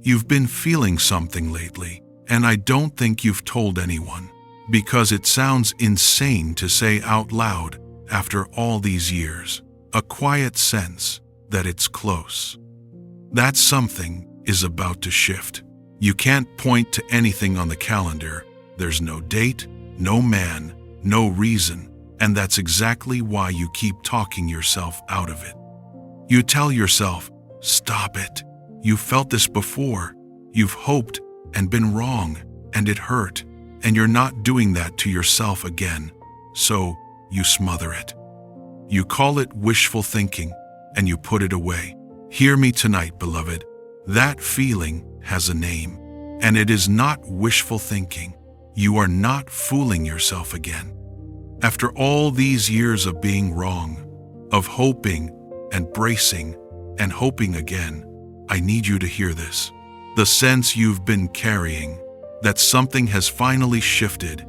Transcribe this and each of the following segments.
You've been feeling something lately, and I don't think you've told anyone, because it sounds insane to say out loud after all these years. A quiet sense that it's close. That something is about to shift. You can't point to anything on the calendar. There's no date, no man, no reason, and that's exactly why you keep talking yourself out of it. You tell yourself, stop it. You've felt this before. You've hoped and been wrong, and it hurt, and you're not doing that to yourself again, so you smother it. You call it wishful thinking, and you put it away. Hear me tonight, beloved. That feeling has a name, and it is not wishful thinking. You are not fooling yourself again. After all these years of being wrong, of hoping and bracing and hoping again, I need you to hear this. The sense you've been carrying, that something has finally shifted,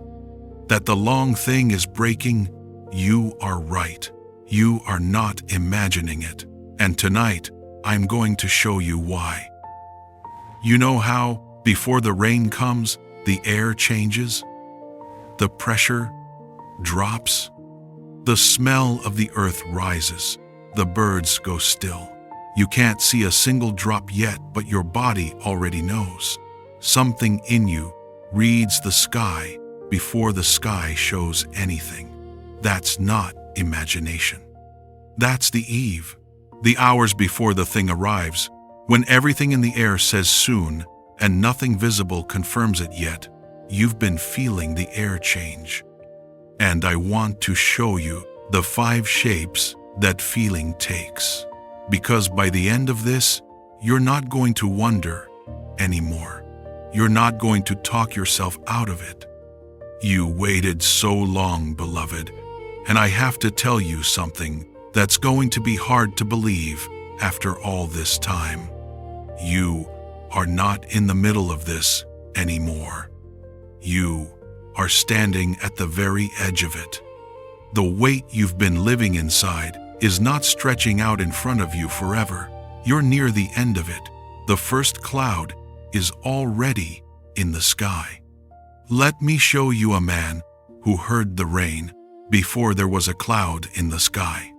that the long thing is breaking, you are right. You are not imagining it. And tonight, I'm going to show you why. You know how, before the rain comes, the air changes? The pressure drops? The smell of the earth rises. The birds go still. You can't see a single drop yet, but your body already knows. Something in you reads the sky before the sky shows anything. That's not imagination. That's the eve, the hours before the thing arrives, when everything in the air says soon and nothing visible confirms it yet. You've been feeling the air change. And I want to show you the 5 shapes that feeling takes. Because by the end of this, you're not going to wonder anymore. You're not going to talk yourself out of it. You waited so long, beloved, and I have to tell you something that's going to be hard to believe after all this time. You are not in the middle of this anymore. You are standing at the very edge of it. The weight you've been living inside is not stretching out in front of you forever. You're near the end of it. The first cloud is already in the sky. Let me show you a man who heard the rain before there was a cloud in the sky.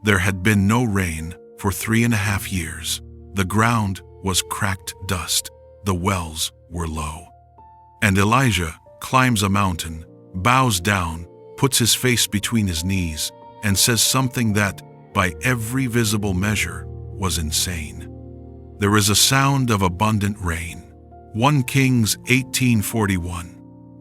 There had been no rain for 3.5 years. The ground was cracked dust. The wells were low. And Elijah climbs a mountain, bows down, puts his face between his knees, and says something that, by every visible measure, was insane. There is a sound of abundant rain. 1 Kings 18:41.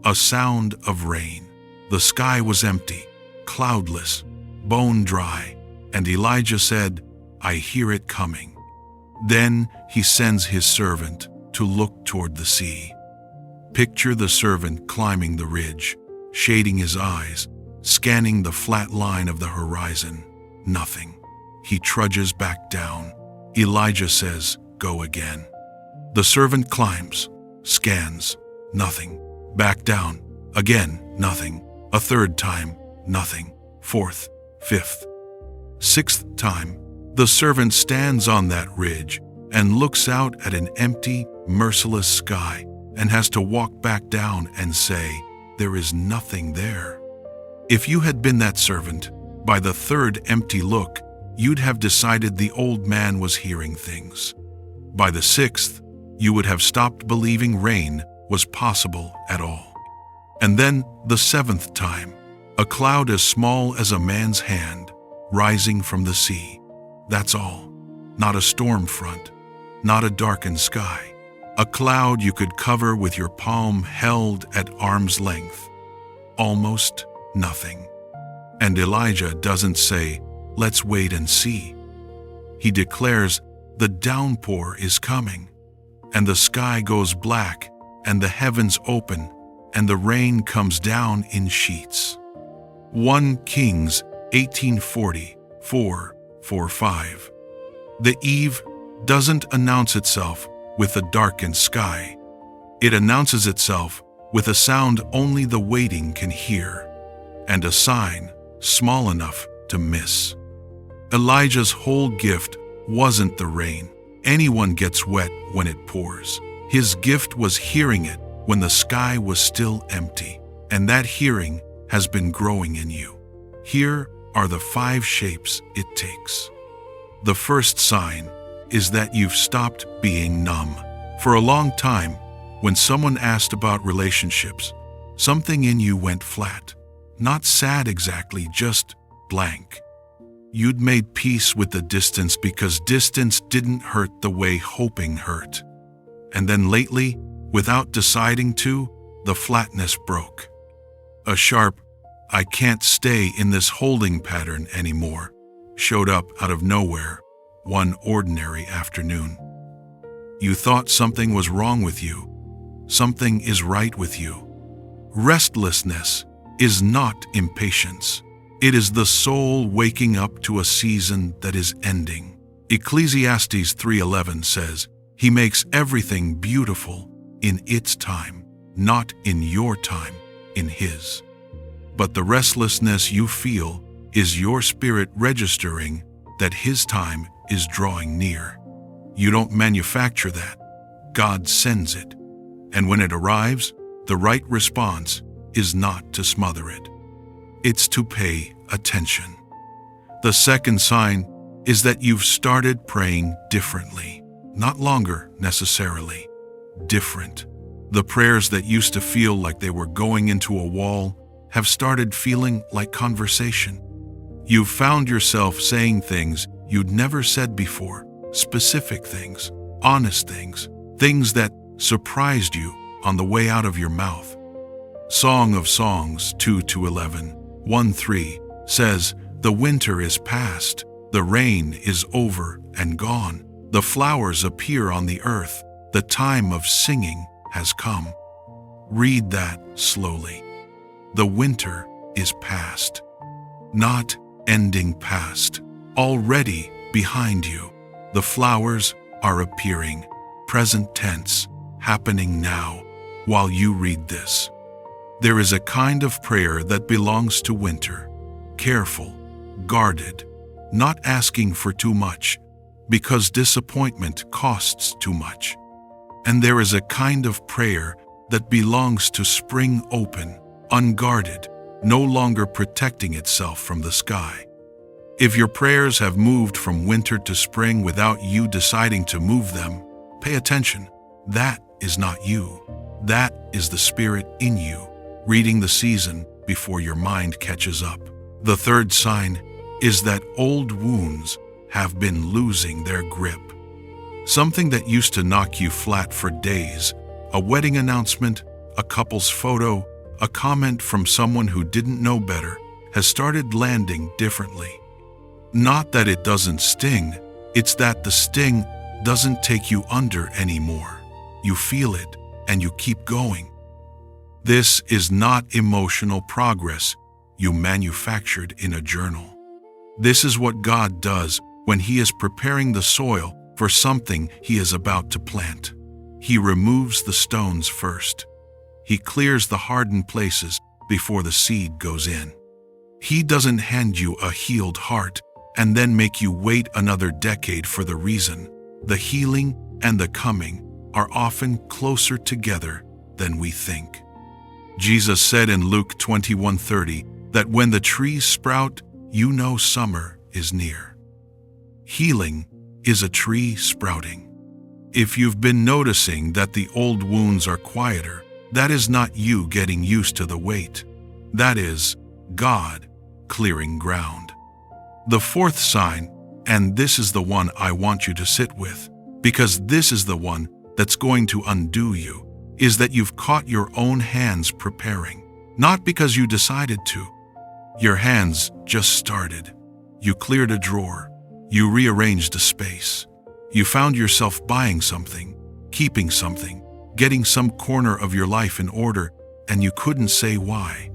A sound of rain. The sky was empty, cloudless, bone dry, and Elijah said, I hear it coming. Then he sends his servant to look toward the sea. Picture the servant climbing the ridge, shading his eyes, scanning the flat line of the horizon. Nothing. He trudges back down. Elijah says, go again. The servant climbs, scans, nothing. Back down, again, nothing. A third time, nothing. Fourth, fifth, sixth time, the servant stands on that ridge and looks out at an empty, merciless sky and has to walk back down and say, there is nothing there. If you had been that servant, by the third empty look, you'd have decided the old man was hearing things. By the 6th, you would have stopped believing rain was possible at all. And then the 7th time, a cloud as small as a man's hand, rising from the sea. That's all. Not a storm front, not a darkened sky. A cloud you could cover with your palm held at arm's length. Almost nothing. And Elijah doesn't say, let's wait and see. He declares, the downpour is coming, and the sky goes black, and the heavens open, and the rain comes down in sheets. 1 Kings 18:44-45. The eve doesn't announce itself with a darkened sky. It announces itself with a sound only the waiting can hear, and a sign small enough to miss. Elijah's whole gift wasn't the rain. anyone gets wet when it pours. His gift was hearing it when the sky was still empty, and that hearing has been growing in you. Here are the 5 shapes it takes. The first sign is that you've stopped being numb. For a long time, when someone asked about relationships, something in you went flat. Not sad exactly, just blank. You'd made peace with the distance because distance didn't hurt the way hoping hurt. And then lately, without deciding to, the flatness broke. A sharp, "I can't stay in this holding pattern anymore," showed up out of nowhere one ordinary afternoon. You thought something was wrong with you. Something is right with you. Restlessness is not impatience. It is the soul waking up to a season that is ending. Ecclesiastes 3:11 says, "He makes everything beautiful in its time, not in your time, in His." But the restlessness you feel is your spirit registering that His time is drawing near. You don't manufacture that. God sends it. And when it arrives, the right response is not to smother it. It's to pay attention. The second sign is that you've started praying differently. Not longer necessarily. Different. The prayers that used to feel like they were going into a wall have started feeling like conversation. You've found yourself saying things you'd never said before, specific things, honest things, things that surprised you on the way out of your mouth. Song of Songs 2:11, 1:3 says, "The winter is past, the rain is over and gone, the flowers appear on the earth, the time of singing has come." Read that slowly. The winter is past, not ending past, already behind you. The flowers are appearing, present tense, happening now, while you read this. There is a kind of prayer that belongs to winter, careful, guarded, not asking for too much, because disappointment costs too much. And there is a kind of prayer that belongs to spring open, unguarded, no longer protecting itself from the sky. If your prayers have moved from winter to spring without you deciding to move them, pay attention. That is not you. That is the Spirit in you, reading the season before your mind catches up. The third sign is that old wounds have been losing their grip. Something that used to knock you flat for days, a wedding announcement, a couple's photo, a comment from someone who didn't know better, has started landing differently. Not that it doesn't sting, it's that the sting doesn't take you under anymore. You feel it, and you keep going. This is not emotional progress you manufactured in a journal. This is what God does when He is preparing the soil for something He is about to plant. He removes the stones first. He clears the hardened places before the seed goes in. He doesn't hand you a healed heart and then make you wait another decade for the reason. The healing and the coming are often closer together than we think. Jesus said in Luke 21:30 that when the trees sprout, you know summer is near. Healing is a tree sprouting. If you've been noticing that the old wounds are quieter, that is not you getting used to the weight. That is God clearing ground. The fourth sign, and this is the one I want you to sit with, because this is the one that's going to undo you, is that you've caught your own hands preparing. Not because you decided to. Your hands just started. You cleared a drawer. You rearranged a space. You found yourself buying something, keeping something, getting some corner of your life in order, and you couldn't say why.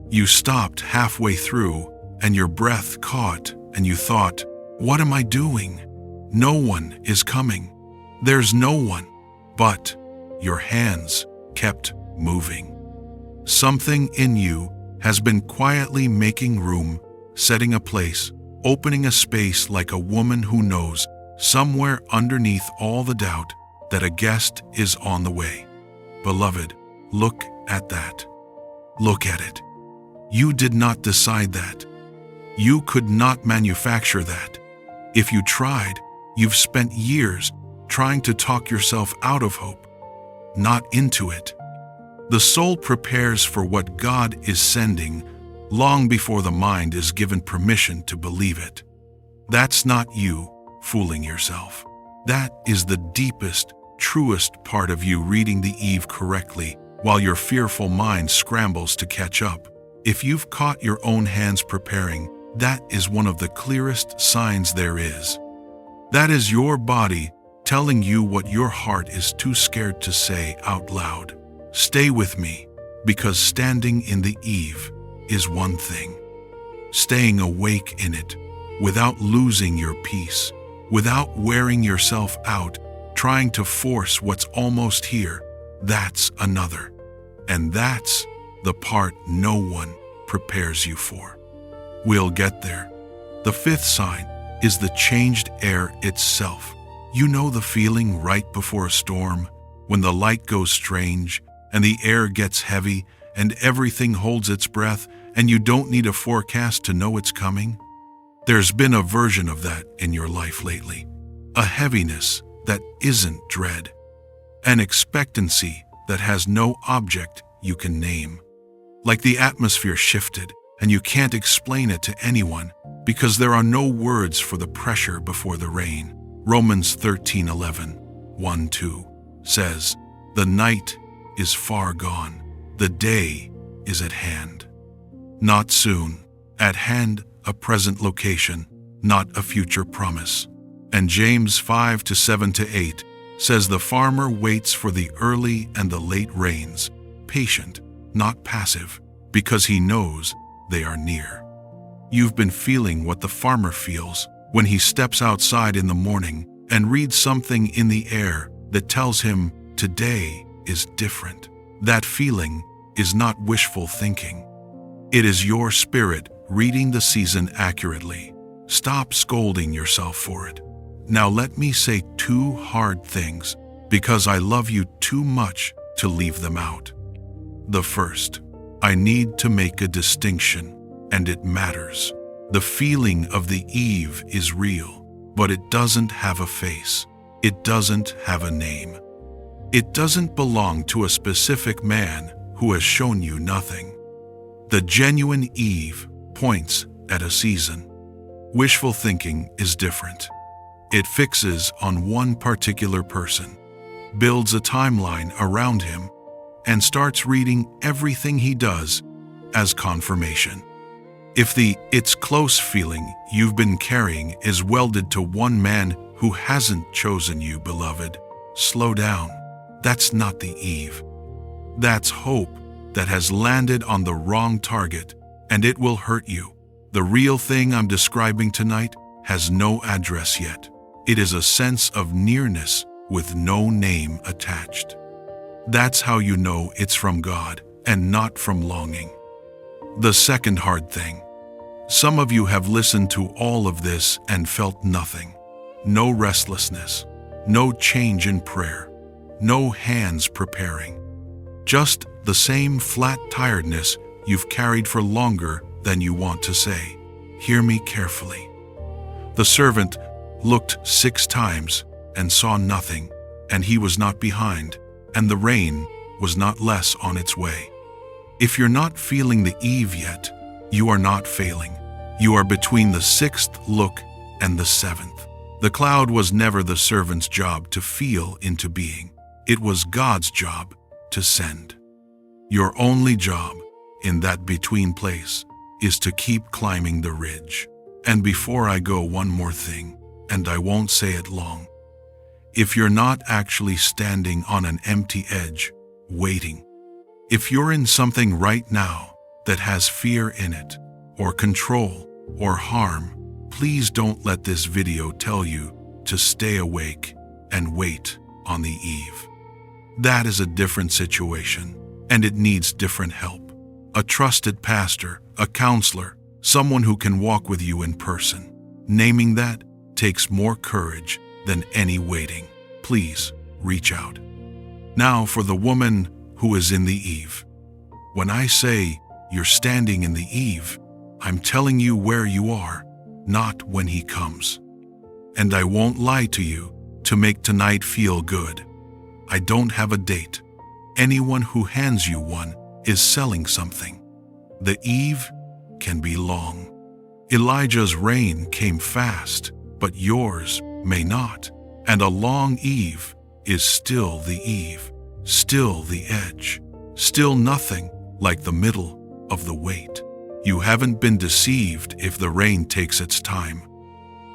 You stopped halfway through, and your breath caught, and you thought, "What am I doing? No one is coming. There's no one." But your hands kept moving. Something in you has been quietly making room, setting a place, opening a space like a woman who knows somewhere underneath all the doubt that a guest is on the way. Beloved, look at that. Look at it. You did not decide that. You could not manufacture that. If you tried, you've spent years trying to talk yourself out of hope, not into it. The soul prepares for what God is sending long before the mind is given permission to believe it. That's not you fooling yourself. That is the deepest, truest part of you reading the Eve correctly while your fearful mind scrambles to catch up. If you've caught your own hands preparing, that is one of the clearest signs there is. That is your body telling you what your heart is too scared to say out loud. Stay with me, because standing in the Eve is one thing. Staying awake in it, without losing your peace, without wearing yourself out, trying to force what's almost here, that's another. And that's the part no one prepares you for. We'll get there. The fifth sign is the changed air itself. You know the feeling right before a storm, when the light goes strange, and the air gets heavy, and everything holds its breath, and you don't need a forecast to know it's coming? There's been a version of that in your life lately. A heaviness that isn't dread. An expectancy that has no object you can name. Like the atmosphere shifted, and you can't explain it to anyone because there are no words for the pressure before the rain. Romans 13:11, 1-2 says, "The night is far gone, the day is at hand." Not soon, at hand, a present location, not a future promise. And James 5:7-8 says the farmer waits for the early and the late rains, patient, not passive, because he knows they are near. You've been feeling what the farmer feels when he steps outside in the morning and reads something in the air that tells him today is different. That feeling is not wishful thinking. It is your spirit reading the season accurately. Stop scolding yourself for it. Now let me say two hard things because I love you too much to leave them out. The first, I need to make a distinction, and it matters. The feeling of the Eve is real, but it doesn't have a face. It doesn't have a name. It doesn't belong to a specific man who has shown you nothing. The genuine Eve points at a season. Wishful thinking is different. It fixes on one particular person, builds a timeline around him, and starts reading everything he does as confirmation. If the "it's close" feeling you've been carrying is welded to one man who hasn't chosen you, beloved, slow down. That's not the Eve. That's hope that has landed on the wrong target, and it will hurt you. The real thing I'm describing tonight has no address yet. It is a sense of nearness with no name attached. That's how you know it's from God and not from longing. The second hard thing. Some of you have listened to all of this and felt nothing. No restlessness, no change in prayer, no hands preparing. Just the same flat tiredness you've carried for longer than you want to say. Hear me carefully. The servant looked 6 times and saw nothing, and he was not behind, and the rain was not less on its way. If you're not feeling the Eve yet, you are not failing. You are between the 6th look and the 7th. The cloud was never the servant's job to feel into being. It was God's job to send. Your only job in that between place is to keep climbing the ridge. And before I go, one more thing, and I won't say it long. If you're not actually standing on an empty edge, waiting, if you're in something right now that has fear in it, or control, or harm, please don't let this video tell you to stay awake and wait on the Eve. That is a different situation, and it needs different help. A trusted pastor, a counselor, someone who can walk with you in person. Naming that takes more courage than any waiting. Please reach out. Now for the woman who is in the eve. When I say you're standing in the eve, I'm telling you where you are, not when he comes. And I won't lie to you to make tonight feel good. I don't have a date. Anyone who hands you one is selling something. The eve can be long. Elijah's rain came fast, but yours may not. And a long eve is still the eve, still the edge, still nothing like the middle of the wait. You haven't been deceived if the rain takes its time.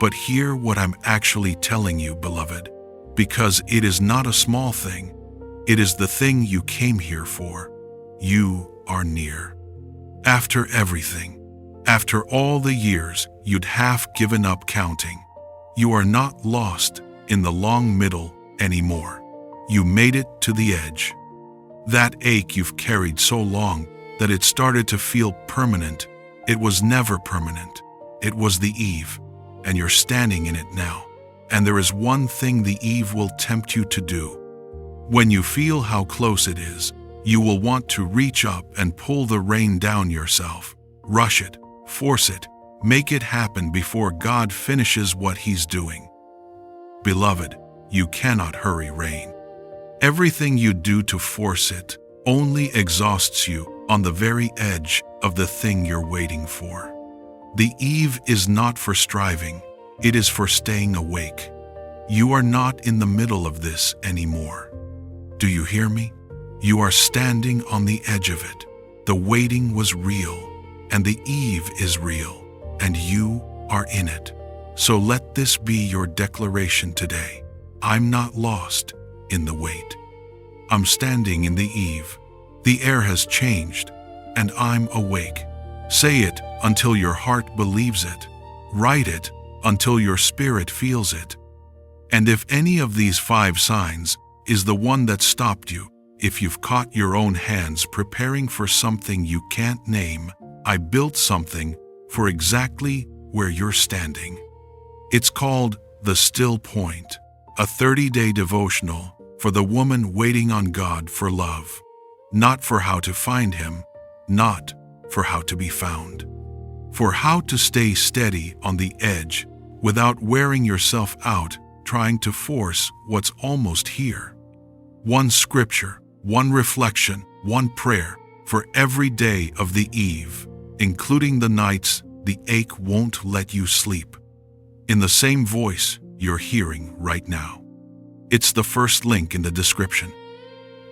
But hear what I'm actually telling you, beloved, because it is not a small thing. It is the thing you came here for. You are near. After everything, after all the years you'd half given up counting, you are not lost in the long middle anymore. You made it to the edge. That ache you've carried so long that it started to feel permanent, it was never permanent. It was the eve, and you're standing in it now. And there is one thing the eve will tempt you to do. When you feel how close it is, you will want to reach up and pull the rain down yourself. Rush it, force it, make it happen before God finishes what he's doing. Beloved, you cannot hurry rain. Everything you do to force it only exhausts you on the very edge of the thing you're waiting for. The eve is not for striving, it is for staying awake. You are not in the middle of this anymore. Do you hear me? You are standing on the edge of it. The waiting was real, and the eve is real, and you are in it. So let this be your declaration today. I'm not lost in the wait. I'm standing in the eve. The air has changed, and I'm awake. Say it until your heart believes it. Write it until your spirit feels it. And if any of these 5 signs is the one that stopped you, if you've caught your own hands preparing for something you can't name, I built something for exactly where you're standing. It's called The Still Point, a 30-day devotional for the woman waiting on God for love, not for how to find him, not for how to be found, for how to stay steady on the edge without wearing yourself out trying to force what's almost here. One scripture, one reflection, one prayer for every day of the eve, including the nights the ache won't let you sleep, in the same voice you're hearing right now. It's the first link in the description.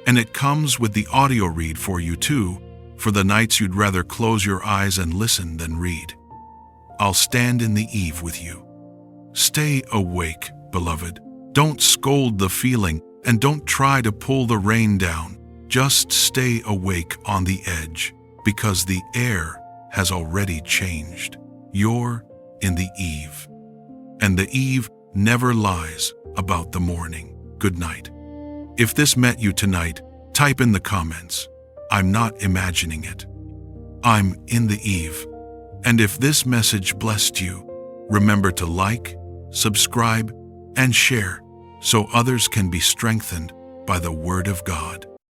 And it comes with the audio read for you too, for the nights you'd rather close your eyes and listen than read. I'll stand in the eve with you. Stay awake, beloved. Don't scold the feeling and don't try to pull the rain down. Just stay awake on the edge, because the air has already changed. You're in the eve. And the eve never lies about the morning. Good night. If this met you tonight, type in the comments, I'm not imagining it. I'm in the eve. And if this message blessed you, remember to like, subscribe, and share so others can be strengthened by the Word of God.